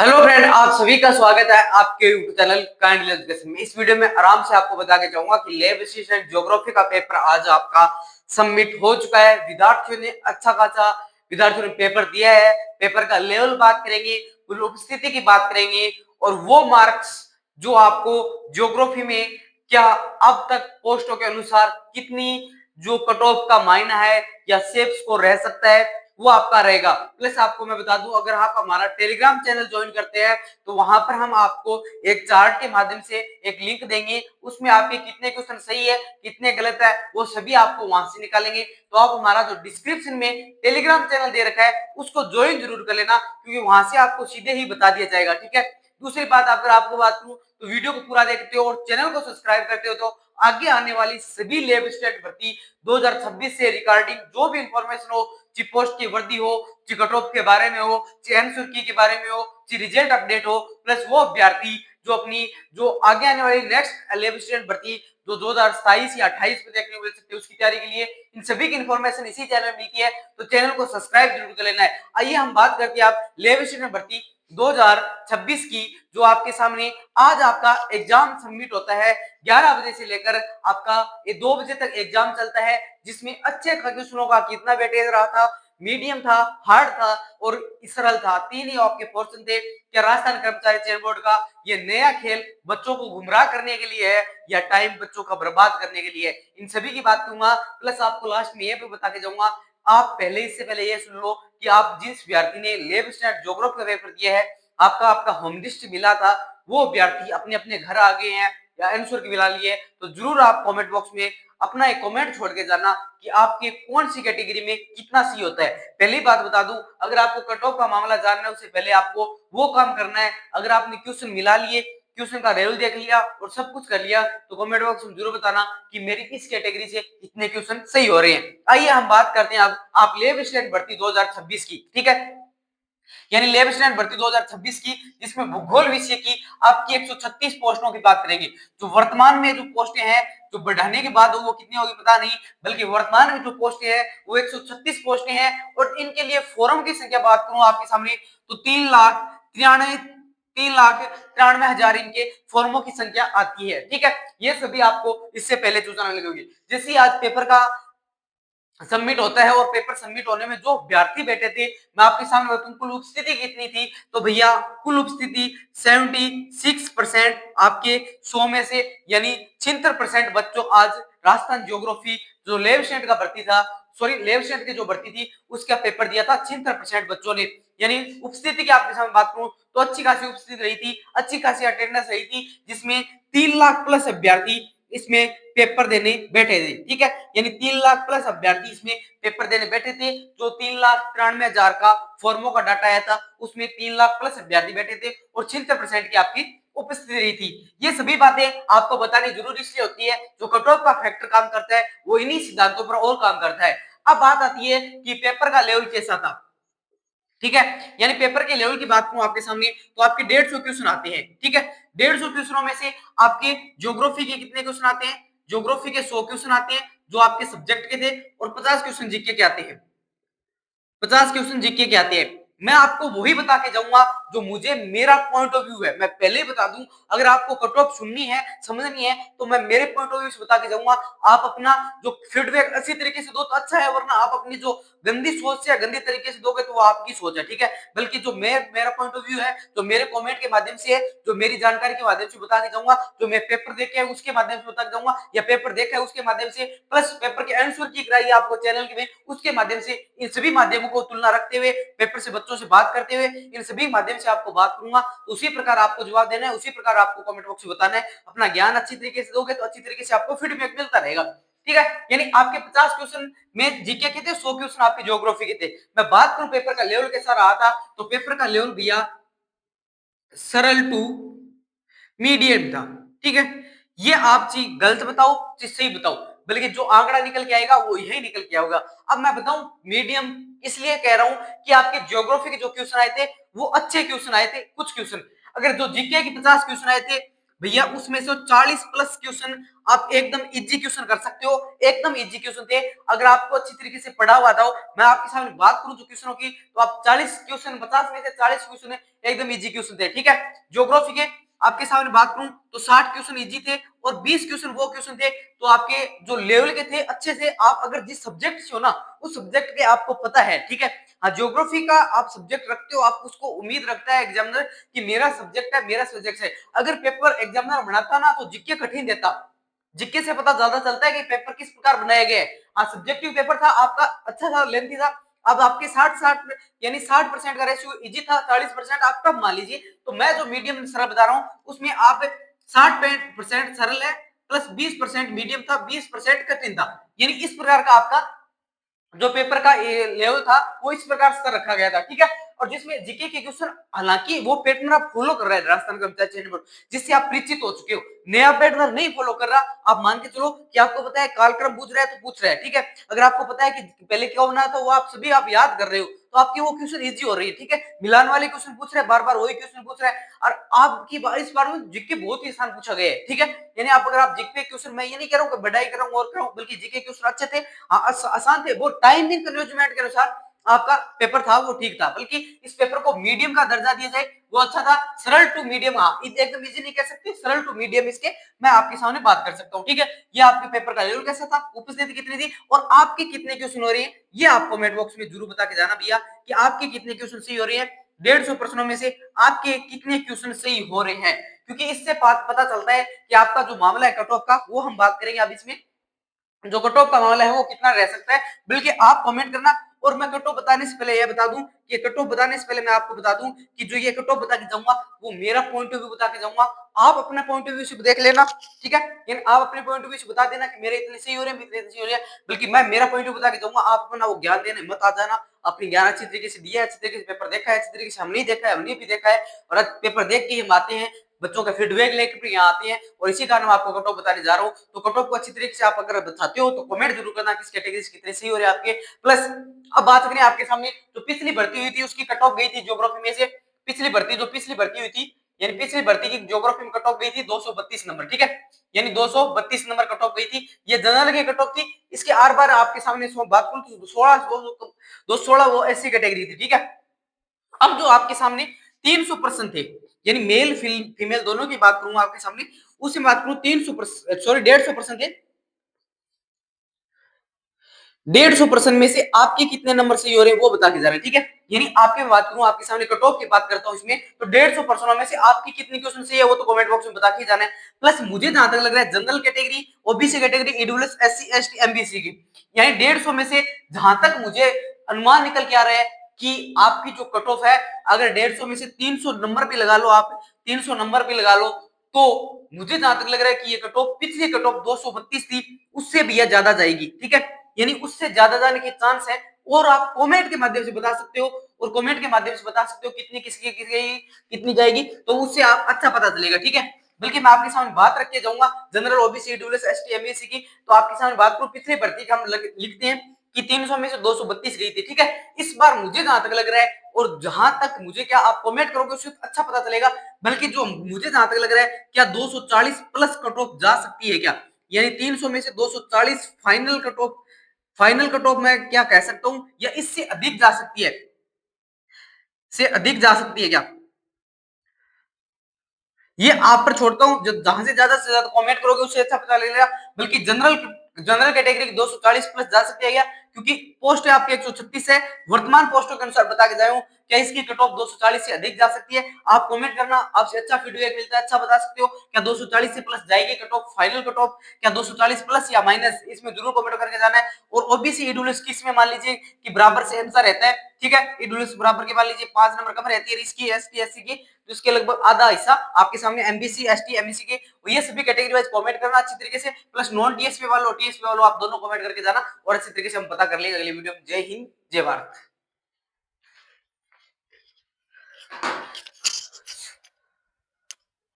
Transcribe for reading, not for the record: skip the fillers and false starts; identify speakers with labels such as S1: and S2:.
S1: Hello friend, आप सभी का स्वागत है आपके यूट्यूब चैनल काइंड एजुकेशन में। इस वीडियो में आराम से आपको बता के जाऊंगा कि लैब असिस्टेंट ज्योग्राफी का पेपर आज आपका सबमिट हो चुका है। विद्यार्थियों ने अच्छा खासा विद्यार्थियों ने पेपर दिया है। पेपर का लेवल बात करेंगे, कुल उपस्थिति की बात करेंगे और वो मार्क्स जो आपको ज्योग्राफी में क्या अब तक पोस्टों के अनुसार कितनी जो कट ऑफ का मायना है या सेफ स्कोर रह सकता है वो आपका रहेगा। प्लस आपको मैं बता दूं, अगर आप हमारा टेलीग्राम चैनल ज्वाइन करते हैं तो वहां पर हम आपको एक चार्ट के माध्यम से एक लिंक देंगे। उसमें आपके कितने क्वेश्चन सही है कितने गलत है वो सभी आपको वहां से निकालेंगे। तो आप हमारा जो डिस्क्रिप्शन में टेलीग्राम चैनल दे रखा है उसको ज्वाइन जरूर कर लेना, क्योंकि वहां से आपको सीधे ही बता दिया जाएगा। ठीक है। दूसरी बात, अगर आपको बात करूं तो वीडियो को पूरा देखते हो और चैनल को सब्सक्राइब करते हो तो आगे आने वाली सभी लैब असिस्टेंट भर्ती 2026 से रिगार्डिंग जो भी इंफॉर्मेशन हो, ची पोस्ट की वर्दी हो, ची कट ऑफ के बारे में हो, ची आंसर की के बारे में हो, ची रिजल्ट अपडेट हो, प्लस वो अभ्यर्थी जो अपनी जो आगे आने वाली नेक्स्ट लैब असिस्टेंट भर्ती जो 2027 या 28 में देखने को मिल सकती है उसकी तैयारी के लिए इन सभी की इंफॉर्मेशन इसी चैनल में मिलती है। तो चैनल को सब्सक्राइब जरूर कर लेना है। आइए हम बात करते हैं आप लैब असिस्टेंट भर्ती 2026 की, जो आपके सामने आज आपका एग्जाम सबमिट होता है 11 बजे से लेकर आपका ये 2 बजे तक एग्जाम चलता है, जिसमें अच्छे क्वेश्चनों का कितना वेटेज रहा था, मीडियम था, हार्ड था और सरल था। तीन ही आपके पोर्शन थे। क्या राजस्थान कर्मचारी चयन बोर्ड का ये नया खेल बच्चों को गुमराह करने के लिए है या टाइम बच्चों का बर्बाद करने के लिए है, इन सभी की बात करूंगा। प्लस आपको लास्ट में ये भी बता के जाऊंगा, आप पहले इससे पहले ये सुन लो कि आप जिस विद्यार्थी ने लैब असिस्टेंट ज्योग्राफी का पेपर दिया है, आपका होम लिस्ट मिला था, वो विद्यार्थी अपने अपने घर आ गए हैं या आंसर की मिला लिए, तो जरूर आप कमेंट बॉक्स में अपना एक कमेंट छोड़ के जाना कि आपके कौन सी कैटेगरी में कितना सी होता है। पहली बात बता दूं, अगर आपको कट ऑफ का मामला जानना है उससे पहले आपको वो काम करना है। अगर आपने क्वेश्चन मिला लिए, क्वेश्चन का लेवल देख लिया और सब कुछ कर लिया, तो कमेंट बॉक्स में जरूर बताना कि मेरी किस कैटेगरी से कितने क्वेश्चन सही हो रहे हैं। आइए हम बात करते हैं अब आप लैब असिस्टेंट भर्ती 2026 की। ठीक है, यानी लैब असिस्टेंट भर्ती 2026 की, जिसमें भूगोल विषय की आपकी 136 पोस्टों की बात करेंगे। जो वर्तमान में जो पोस्टें हैं, जो बढ़ाने के बाद वो कितनी होगी पता नहीं, बल्कि वर्तमान में जो पोस्टें हैं वो 136 पोस्टें हैं। और इनके लिए फॉर्म की संख्या बात करूं आपके सामने तो 3,93,हजार इनके फॉर्मों की संख्या आती है। ठीक है, ये सभी आपको इससे पहले सूचना लगेगी। जैसे आज पेपर का सबमिट होता है और पेपर सबमिट होने में जो अभ्यर्थी बैठे थे, मैं आपके सामने बताऊं कुल उपस्थिति कितनी थी, तो भैया कुल उपस्थिति 76% आपके 100 में से, यानी 76% बच्चों आज राजस्थान ज्योग्राफी जो लैब असिस्टेंट का भर्ती था, सॉरी लैब असिस्टेंट की जो भर्ती थी उसका पेपर दिया था 76% बच्चों ने। यानी उपस्थिति की आपके सामने बात करूं तो अच्छी खासी उपस्थिति रही थी, अच्छी खासी अटेंडेंस रही थी, जिसमें 3 लाख प्लस अभ्यर्थी इसमें पेपर देने बैठे थे। ठीक है, यानी 3 लाख प्लस अभ्यर्थी इसमें पेपर देने बैठे थे। जो 3,93,000 का फॉर्मों का डाटा आया था उसमें 3 लाख प्लस अभ्यर्थी बैठे थे और 76% की आपकी उपस्थिति रही थी। ये सभी बातें आपको बतानी जरूरी इसलिए होती है, जो कट ऑफ का फैक्टर काम करता है वो इन्हीं सिद्धांतों पर और काम करता है। अब बात आती है कि पेपर का लेवल कैसा था। ठीक है, यानी पेपर के लेवल की बात करूं आपके सामने तो आपके 150 क्वेश्चन आते हैं। ठीक है, 150 क्वेश्चनों में से आपके ज्योग्राफी के कितने क्वेश्चन आते हैं, ज्योग्राफी के 100 क्वेश्चन आते हैं जो आपके सब्जेक्ट के थे, और 50 क्वेश्चन जीके के आते हैं। 50 क्वेश्चन जीके के आते हैं। मैं आपको वही बता के जाऊंगा जो मुझे मेरा पॉइंट ऑफ व्यू है। मैं पहले ही बता दूं, अगर आपको कट ऑफ सुननी है समझनी है तो मैं मेरे पॉइंट ऑफ व्यू से बता के जाऊंगा। आप अपना जो फीडबैक अच्छी तरीके से दो तो अच्छा है, वरना आप अपनी जो गंदी सोच से या गंदी तरीके से दोगे तो वो आपकी सोच है। ठीक है, बल्कि जो मेरा पॉइंट ऑफ व्यू है, जो मेरे कमेंट के माध्यम से है, जो मेरी जानकारी के माध्यम से बता के जाऊंगा, जो मैं पेपर देखे है उसके माध्यम से बता के जाऊंगा, या पेपर देखा है उसके माध्यम से, प्लस पेपर के आंसर की कराई आपको चैनल में उसके माध्यम से, इन सभी माध्यमों को तुलना रखते हुए, पेपर से बच्चों से बात करते हुए, इन सभी माध्यम से आपको बात करूंगा। तो उसी प्रकार आपको जवाब देना है, उसी प्रकार आपको कमेंट बॉक्स में बताना है। अपना ज्ञान अच्छी तरीके से दोगे तो अच्छी तरीके से आपको फीडबैक मिलता रहेगा। ठीक है, यानी आपके 50 क्वेश्चन में जीके के थे, 100 क्वेश्चन आपके ज्योग्राफी के थे। मैं बात करूं पेपर का लेवल कैसा रहा था, तो पेपर का लेवल भैया सरल टू मीडियम था। ठीक है, ये आप चीज गलत बताओ चीज सही बताओ, बल्कि जो आंकड़ा निकल के आएगा वो यही निकल के आएगा। अब मैं बताऊं मीडियम इसलिए कह रहा हूं कि आपके ज्योग्राफी के जो क्वेश्चन आए थे वो अच्छे क्वेश्चन आए थे। कुछ क्वेश्चन, अगर जो जीके के 50 क्वेश्चन आए थे भैया उसमें से 40 प्लस क्वेश्चन आप एकदम इजी क्वेश्चन कर सकते हो, एकदम इजी क्वेश्चन थे। अगर आपको अच्छी तरीके से पढ़ा हुआ था, मैं आपके सामने बात करूं जो क्वेश्चनों की, तो आप 40 क्वेश्चन 50 में से 40 क्वेश्चन एकदम इजी क्वेश्चन थे, ठीक है। ज्योग्राफी के आपके सामने बात करूं तो 60 क्वेश्चन इजी थे और 20 क्वेश्चन वो क्वेश्चन थे तो आपके जो लेवल के थे अच्छे से, आप अगर जिस सब्जेक्ट से हो ना उस सब्जेक्ट के आपको पता है, ठीक है। हाँ, ज्योग्राफी का आप सब्जेक्ट रखते हो, आप उसको उम्मीद रखता है एग्जामिनर कि मेरा सब्जेक्ट है, मेरा सब्जेक्ट है। अगर पेपर एग्जामिनर बनाता ना तो जीके कठिन देता, जीके से पता ज्यादा चलता है कि पेपर किस प्रकार बनाया गया है। हाँ, सब्जेक्टिव पेपर था आपका, अच्छा था, लेंथी था। अब आपके 60-60 यानी 60% का रेशियो इजी था, 40% आप टफ मान लीजिए। तो मैं जो मीडियम सरल बता रहा हूँ उसमें आप 60% सरल है प्लस 20% मीडियम था, 20% कठिन था। यानी इस प्रकार का आपका जो पेपर का लेवल था वो इस प्रकार से रखा गया था, ठीक है। और जिसमें जीके के क्वेश्चन, हालांकि वो पैटर्न आप फॉलो कर रहे हैं राजस्थान कर्मचारी चयन बोर्ड, जिससे आप परिचित हो चुके हो। नया पैटर्न नहीं फॉलो कर रहा, आप मान के चलो कि आपको पता है कालक्रम पूछ रहा है तो पूछ रहा है, ठीक है। अगर आपको पता है कि पहले क्या होना था वो आप सभी आप याद कर रहे हो तो आपकी वो क्वेश्चन इजी हो रही है, ठीक है। मिलान वाले क्वेश्चन पूछ रहे हैं, बार बार वही क्वेश्चन पूछ रहा है। और आपकी इस बार में जीके बहुत ही आसान पूछा गया है, ठीक है। यानी आप अगर आप जीके क्वेश्चन, मैं ये नहीं कह रहा हूँ कि बढ़ाई कर रहा हूँ और कर रहा हूँ, बल्कि जीके क्वेश्चन अच्छे थे, आसान थे। वो टाइमिंग मैनेजमेंट के अनुसार आपका पेपर था वो ठीक था, बल्कि इस पेपर को मीडियम का दर्जा दिया जाए वो अच्छा था। सरल टू मीडियम, हाँ एकदम इजी नहीं कह सकते, सरल टू मीडियम इसके मैं आपके सामने बात कर सकता हूँ, ठीक है। ये आपके पेपर का लेवल कैसा था, उपस्थिति कितनी थी और आपकी कितने क्वेश्चन हो रही है, ये आप कमेंट बॉक्स में जरूर बता के जाना भैया कि आपके कितने क्वेश्चन सही हो रही है। 150 प्रश्नों में से आपके कितने क्वेश्चन सही हो रहे हैं, क्योंकि इससे पता चलता है कि आपका जो मामला है कट ऑफ का, वो हम बात करेंगे अब इसमें। जो कट ऑफ का मामला है वो कितना रह सकता है, बल्कि आप कमेंट करना। और मैं कट ऑफ बताने से पहले ये बता दूं कि कट ऑफ बताने से पहले मैं आपको बता दूं कि जो ये कट ऑफ बता के जाऊंगा वो मेरा पॉइंट ऑफ व्यू बता के जाऊंगा। आप अपना पॉइंट ऑफ व्यू से देख लेना, ठीक है। यानी आप अपने पॉइंट ऑफ व्यू से बता देना कि मेरे इतने सही हो रहे हैं, इतने सही हो रहे हैं, बल्कि मैं मेरा पॉइंट ऑफ व्यू बता के जाऊंगा। आप अपना वो ज्ञान देने मत आ जाना, अपनी ज्ञान अच्छी तरीके से दिया है, अच्छी तरीके से पेपर देखा है, अच्छी तरीके से हम नहीं देखा है, हमने भी देखा है और पेपर देख के हम आते हैं, बच्चों का फीडबैक लेकर यहाँ आते हैं और इसी कारण मैं आपको कट ऑफ बताने जा रहा हूँ। तो कट ऑफ को अच्छी तरीके से आप अगर बताते हो तो कमेंट जरूर करना किस कैटेगरी से कितने सही हो रहे हैं आपके। प्लस अब बात करें आपके सामने जो पिछली भर्ती हुई थी उसकी कट ऑफ गई थी ज्योग्राफी में से, पिछली भर्ती हुई थी, यानी पिछली भर्ती की ज्योग्राफी में कट ऑफ गई थी 232 नंबर, ठीक है। यानी 232 नंबर कट ऑफ गई थी, ये जनरल की कट ऑफ थी। इसके आर बार आपके सामने बात करूं तो 16 वो एससी कैटेगरी थी, ठीक है। अब जो आपके सामने 300 प्रश्न थे, यानी मेल फीमेल दोनों की बात करूंगा आपके सामने, उसी बात करूं 300 सॉरी 150 प्रश्न थे। 150 प्रश्न में से आपके कितने नंबर सही हो रहे हैं वो बता के जा रहे हैं, ठीक है। यानी आपके बात करूं आपके सामने कट ऑफ की बात करता हूं इसमें, तो 150 प्रश्नों में से आपकी कितनी क्वेश्चन सही है वो तो कमेंट बॉक्स में बता के जाना है। प्लस मुझे जहां तक लग रहा है general category, OBC category, EWS, SC ST, MBC की, यानी 150 में से जहां तक मुझे अनुमान निकल के आ रहा है कि आपकी जो कट ऑफ है, अगर 150 में से 300 नंबर भी लगा लो, आप 300 नंबर भी लगा लो, तो मुझे जहां तक लग रहा है कि ये कट ऑफ पिछली कट ऑफ 232 थी उससे भी ज्यादा जाएगी, ठीक है। यानी उससे ज्यादा जाने के चांस है। और आप कमेंट के माध्यम से बता सकते हो, और कमेंट के माध्यम से बता सकते हो कितनी किसकी कितनी जाएगी, तो उससे आप अच्छा पता चलेगा, ठीक है। बल्कि मैं आपके सामने बात रख के जाऊंगा general, OBC, EWS, ST, MSc की, तो आपके सामने बात करूं पिछले भर्ती का हम लिखते हैं कि 300 में से 232 गई थी, ठीक है। इस बार मुझे जहां तक लग रहा है, और जहां तक मुझे, क्या आप कमेंट करोगे उससे अच्छा पता चलेगा, बल्कि जो मुझे जहां तक लग रहा है क्या 240 प्लस कट ऑफ जा सकती है क्या, यानी 300 में से 240 final cut off, final cut off मैं क्या कह सकता हूं, या इससे अधिक जा सकती है, से अधिक जा सकती है क्या, ये आप पर छोड़ता हूं। जो जहां से ज्यादा कमेंट करोगे उससे अच्छा पता लगेगा। बल्कि जनरल जनरल कैटेगरी की 240 प्लस जा सकती है क्या, क्योंकि पोस्ट है आपकी 136 है, वर्तमान पोस्टों के अनुसार बता के जाए हूं, क्या इसकी कट ऑफ 240 से अधिक जा सकती है। आप कमेंट करना, आपसे अच्छा फीडबैक मिलता है, अच्छा बता सकते हो क्या 240 से प्लस जाएगी cut off, final cut off क्या 240 प्लस या माइनस, इसमें जरूर कमेंट करके जाना है। और ओबीसी ईडब्ल्यूएस की इसमें मान लीजिए कि बराबर से आंसर रहता है, ठीक है। ईडब्ल्यूएस बराबर के मान लीजिए 5 नंबर कम रहती है, इसकी एसटी एससी की तो इसके लगभग आधा हिस्सा आपके सामने एमबीसी, एसटी, एमएससी के, ये सभी कैटेगरी वाइज कमेंट करना अच्छी तरीके से। प्लस नॉन टीएसपी वालों, टीएसपी वालों, आप दोनों कमेंट करके जाना और अच्छी तरीके से हम पता कर लेंगे अगली वीडियो में। जय हिंद, जय भारत।